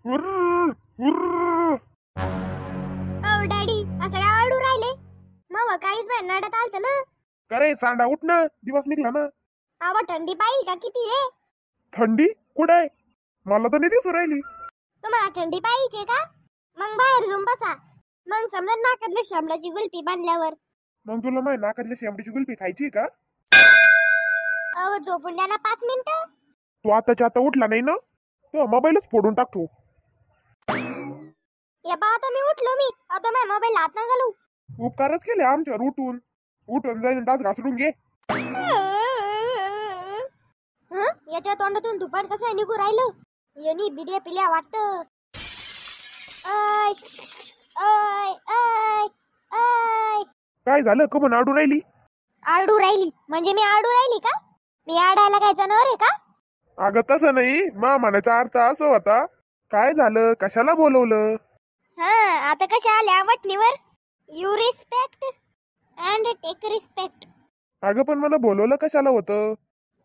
हुर्र, हुर्र. Daddy असं काय आडू राहिले मग काळीच बाहेर नडत आलत ना. करे सांडा उठ ना, दिवस निघला ना. अहो थंडी पाहिली का किती आहे. थंडी कुठे? मला तर नाही दिसू राहिली. तुम्हाला थंडी पाहिजे का? मग बाहेर जाऊन बसा. मग समजा नाकातल्या शामलाची गुलपी बांधल्यावर. मग तुला माहिती नाकातल्या शेंबडीची गुल्फी खायची का? अहो झोपून द्या ना 5 मिनिटं. तू आताच्या आता उठला नाही ना, तो मोबाईलच फोडून टाकतो. या बा आता मी उठलो. मी आता माझा मोबाईल हात ना घालू. उपकारच केले आमच्यावर. उठून उठून जाईन दात घासडून घे. याच्या तोंडातून दुपार कसं निघू राहिलं. यनी बिड्या पिल्या वाटतं. I I I I. काय झालं? कमून आडू राहिली? आरडू राहिली म्हणजे मी आरडू राहिली का? मी आरडायला काय जनावर आहे का? अगं तसं नाही, मा म्हणायचा अर्थ असं होता. काय झालं? कशाला बोलवलं? हा आता कशा आल्या वटणीवर. You respect and take respect. अगं पण मला बोलवलं कशाला होतं?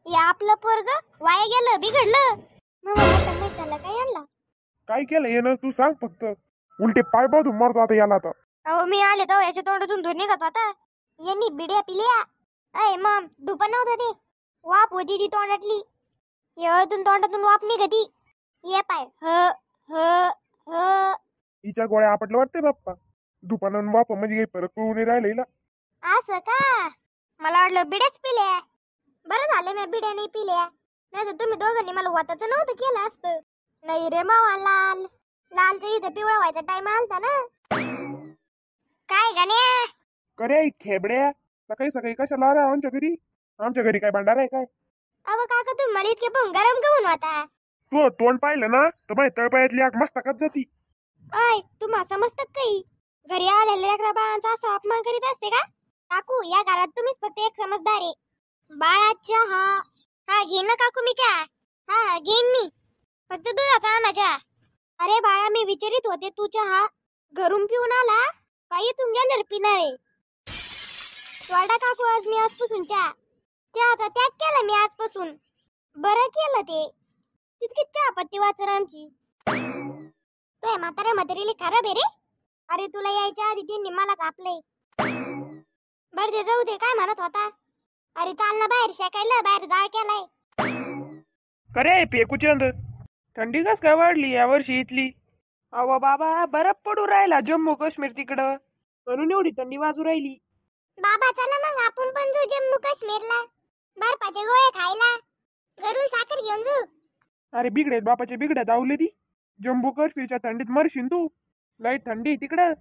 या आपलं पोरग वाया गेलं, बिघडलं. मग मला माहित झालं काय यांना. काय केलं येणं तू सांग फक्त. उलटे पाय बाजू मारतो आता याला आता. अहो मी आले तर याच्या तोंडातून धूर निघत होता. यांनी बिड्या पिल्या. अय मम धुप नव्हतं ते. वाप होती ती तोंडातली. येळतून तोंडातून वाप निघती. ये पाय ह ह ह. हिच्या गोळ्या आपटलं वाटतंय बाप्पा. दुपानं बाप्पा म्हणजे काही फरक पडून नाही राहिला हिला. असं का? मला वाटलं बिड्याच पिल्या. बरं झालं मी बिड्या नाही पिल्या. नाही तर तुम्ही दोघांनी मला वाताचं नव्हतं केलं असतं. नाही रे मावा लाल. लालच्या इथं पिवळा व्हायचा टाइम आलता ना. काय गाण्या? करे खेबड्या, सकाळी सकाळी कशाला आला आमच्या घरी? आमच्या घरी काय भांडार आहे काय? अहो काका तुम्ही मला इतके पण गरम करून होता. तू तोंड पाहिलं ना तर माझ्या तळपायातली आग मस्तकात जाती. अय तुम्हा समजतात काही? घरी आलेल्या लेकरा बाळांचा असा अपमान करीत असते का? काकू या घरात तुम्हीच फक्त एक समजदार आहे. बाळाच्या हा घे ना काकू मी चहा. हा घेईन मी. फक्त दुधाचा आणा चहा. अरे बाळा मी विचारित होते तू चहा घरून पिऊन आला का इथून गेल्यावर पिणार आहे? वाडा काकू आज मी आजपासून चहाचा त्याग केला मी आजपासून. बरं केलं ते. तितकी चहा पत्ती वाचर आमची. तो म्हातारीला खराब आहे रे. अरे तुला यायच्या आधी त्यांनी मला कापलंय. बरं ते जाऊ दे. काय म्हणत होता? अरे चाल ना बाहेर शेकायला. बाहेर जाळ केलाय. करे पेकूचंद, थंडी कस काय वाढली या वर्षी इथली? अव बाबा बरफ पडू राहिला जम्मू काश्मीर तिकडं, म्हणून एवढी थंडी वाजू राहिली. बाबा चला मग आपण पण जाऊ जम्मू काश्मीरला. बर्फाचे गोळे खायला. घरून साखर घेऊन जाऊ. अरे बिगडे बापाचे बिगड्या धावले ती. जम्मू काश्मीरच्या थंडीत मरशील तू. लई थंडी तिकडं.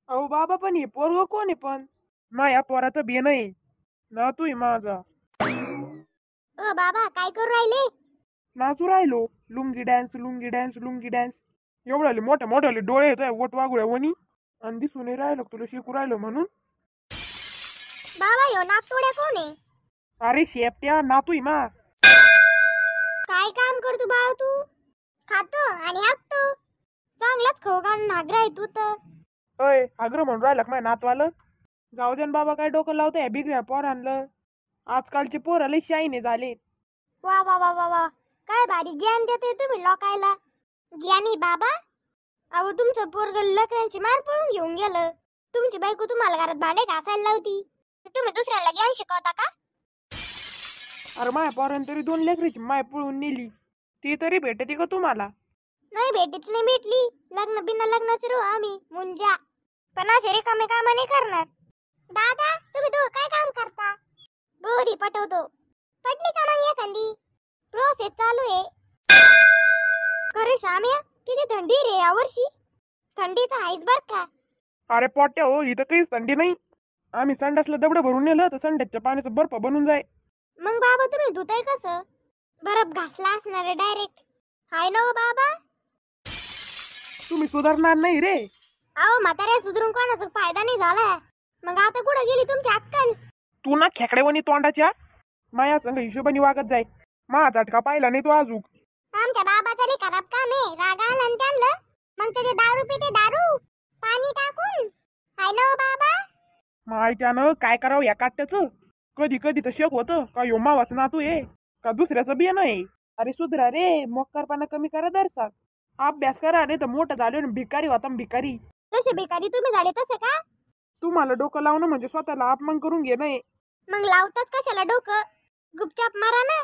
अहो बाबा पण हे पोरग कोण आहे पण? या पोराचं बे नाही ना तू माझा. ओ बाबा काय करू राहिले? नाचू राहिलो. Lungi dance lungi dance lungi dance. एवढ्याले मोठ्या मोठ्याले डोळे येत वट वागुळ्या वणी. आणि दिसून राहिलो तुला शिकू राहिलो म्हणून. बाबा ह्यो नागतोड्या कोण आहे? अरे शेपट्या नातूय मा. काय काम करतो बाळ तू? खातो आणि हाकतो. चांगलाच खवगान नागरा आहे तू तर. अय आग्रह म्हणून राहिला का माझ्या नातवालं? जाऊ दे बाबा काय डोकं लावतंय बिगड्या पोरांना. आजकालचे पोरं लई शाईने झालेत. वा वा वा वा वा. काय भारी ज्ञान देते तुम्ही लोकायला. ज्ञानी बाबा. अहो तुमचं पोरग लेकरांची मार पळून घेऊन गेलं. तुमची बायको तुम्हाला घरात भांडे घासायला लावती. तुम्ही दुसऱ्याला ज्ञान शिकवता का? अरे माय पोरान तरी 2 लेकरीची माय पळून नेली. ती तरी भेटते का तुम्हाला? नाही भेटत नाही भेटली. लग्न बिना लग्नाचे रो आम्ही मुंजा. पण असे रिकामे काम नाही करणार. दादा तुम्ही दो काय काम करता? बोडी पटवतो. पटली का मग एखादी? प्रोसेस चालू आहे. खरे श्याम्या किती थंडी रे यावर्षी. थंडी तर आहेच बर का. अरे पोट्या हो, इथं काहीच थंडी नाही. आम्ही संडासला दबडं भरून नेलं तर संडासच्या पाण्याचा बर्फ बनून जाय. मग बाबा तुम्ही धुताय कसं? बर्फ घासला असणार आहे डायरेक्ट. हाय नो बाबा. तुम्ही सुधारणार नाही रे. अहो म्हाताऱ्या सुधरून कोणाचा फायदा नाही झाला. मग आता कुठे गेली तुमची अक्कल? तू ना खेकडेवणी तोंडाच्या माया संग हिशोबाने वागत जाय. मा झटका पाहिला नाही तू अजूक. आमच्या बाबाचा लई खराब काम आहे. राग आला आणि त्यांना मग ते दारू पिते. दारू पाणी टाकून. हाय नो बाबा. मायच्यानं काय करावं या काट्याचं? कधी कधी तर शेक होतं का यो मावाच नातू आहे का दुसऱ्याचं बियाणं आहे. अरे सुधरा रे, मोक्कारपणा कमी करा दरसा. अभ्यास करा नाही तर मोठं झालो ना भिकारी होता भिकारी. जसे बेकारी तुम्ही झाले तसे का? तुम्हाला डोकं लावणं म्हणजे स्वतःला अपमान करून घेणं आहे. मग लावतात कशाला डोकं? गुपचाप मारा ना.